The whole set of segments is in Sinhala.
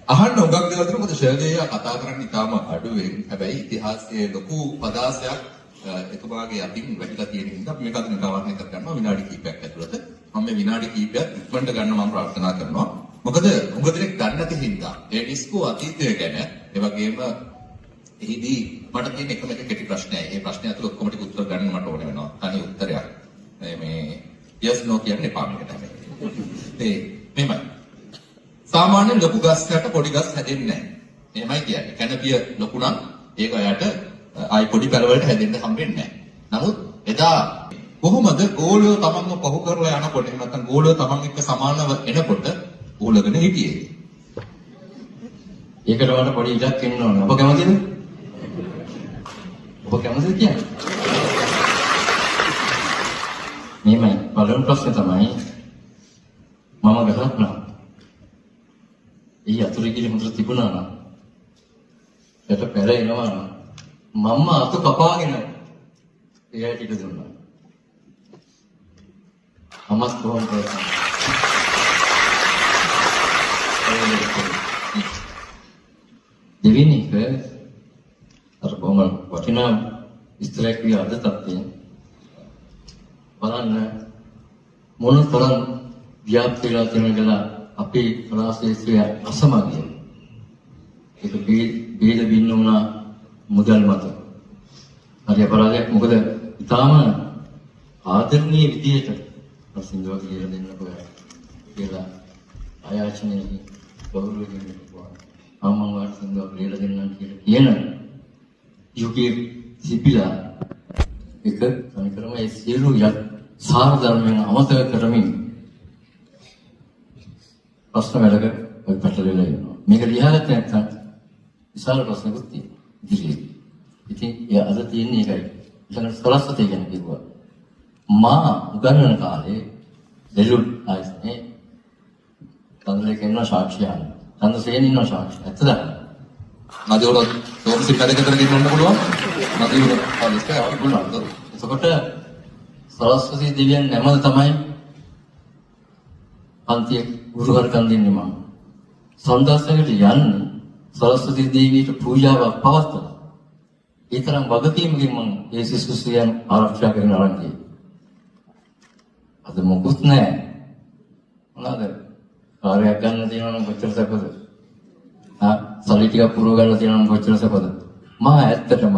අහන්න උගක් දේවල් තියෙනවා. මොකද ෂර්ලේ කතා කරන්නේ ඉතාම අඩුවෙන්. හැබැයි ඉතිහාසයේ ලොකු පදාසයක් එතුමාගේ අතින් වැටිලා තියෙන හින්දා අපි මේක අද නිරාවරණය කර ගන්නවා විනාඩි කිහිපයක් ඇතුළත. මම මේ විනාඩි කිහිපයක් ඉක්මනට ගන්න මම ප්‍රාර්ථනා කරනවා. මොකද උග දෙනෙක් දන්නේ නැති හින්දා ඒ ඩිස්කෝ අතීතය ගැන ඒ වගේම එහිදී මට තියෙන එකම එක කෙටි ප්‍රශ්නයයි. ඒ ප්‍රශ්නය ඇතුළේ ඔක්කොම ටික උත්තර ගන්න මට ඕන වෙනවා. තනි උත්තරයක්. මේ yes no කියන්නේ එපා මේකට හැබැයි. මේමයි. සාමාන්‍යයෙන් ලොකු ගස් යට පොඩි ගස් හැදෙන්නේ නැහැ. එහෙමයි කියන්නේ. කැනපිය ලොකු නම් ඒක යට ආයි පොඩි පැල වලට හැදෙන්න හම්බෙන්නේ නැහැ. නමුත් එදා කොහොමද ගෝලය තමන්ව පහු කරලා යනකොට එහෙම නැත්නම් ගෝලය තමන් එක්ක සමානව එනකොට ගෝලගෙන හිටියේ. ඒකට වඩා පොඩි ඉඩක් එන්න ඕන. ඔබ කැමතිද? ඔබ කැමතිද කියන්නේ? මේමයි පළවෙනි ප්‍රශ්නේ තමයි මම ගහක් නම් ඊ අතුරු කිලි මුද්‍ර තිබුණා නම් යට පෙර එනවා නම් මම්ම අතු කපාගෙන එයාට ඉඩ දුන්නා. අමස් කොහොමද? දෙවෙනි එක අර කොහොම වටිනා විස්තරයක් විය අද තත්ත්වයෙන් බලන්න මොන තරම් ව්‍යාප්ත වෙලා තියෙනවද කියලා අපේ කලාශාස්ත්‍රය අසමගිය. ඒක බේද බින්න වුණා මුදල් මත. හරි අපරාධයක්. මොකද ඊටාම ආදරණීය විදියට ප්‍රසිද්ධව කියලා දෙන්නකෝ කියලා ආයාචනයේ ගෞරවයෙන් කියනවා. මම වාට සින්දුවක් ලියලා දෙන්නම් කියලා කියන යුගයේ සිපිලා එක තනිකරම ඒ සියලු සාර ධර්මයන් අමතක කරමින් ප්‍රශ්න වලක ඔය පැටලෙලා ඉන්නවා. මේක ලියහගත්ත නැත්නම් විශාල ප්‍රශ්නකුත් තියෙනවා ඉදිරියේ. ඉතින් ඒ අද තියෙන්නේ ඒකයි. ඊළඟ සරස්වතී ගැන කිව්වා. මා උගන්වන කාලේ දෙලු ආයස්නේ කන්දලේ කියනවා සාක්ෂියන්. චන්දසේන ඉන්නවා සාක්ෂි. ඇත්තද? නදිවල සෝමසිට වැඩකට ගෙන්නන්න පුළුවන්. නදිවල පාලිස්ට ආවි පුළුවන්. එතකොට සරස්වතී දෙවියන් නැමද තමයි අන්තිය ගුරුවරකම් දෙන්නේ මම. සන්දාසයකට යන්නේ සරස්වතී දේවියට පූජාවක් පවත්වලා. ඒ තරම් වගකීමකින් මම ඒ ශිෂ්‍යයන් ආරක්ෂා කරන අරන් ගියේ. අද මොකුත් නැහැ. මොනවාද? කාර්යයක් ගන්න තියෙනවා නම් කොච්චර සැපද? සල්ලි ටිකක් පුරව ගන්න තියෙනවා නම් කොච්චර සැපද? මම ඇත්තටම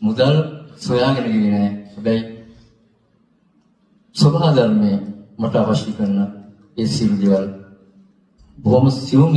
මුදල් සොයාගෙන ගියේ නෑ. හැබැයි සබහා ධර්මයේ මට අවශ්‍ය කරන ඒ සියලු දේවල් බොහොම සියුම්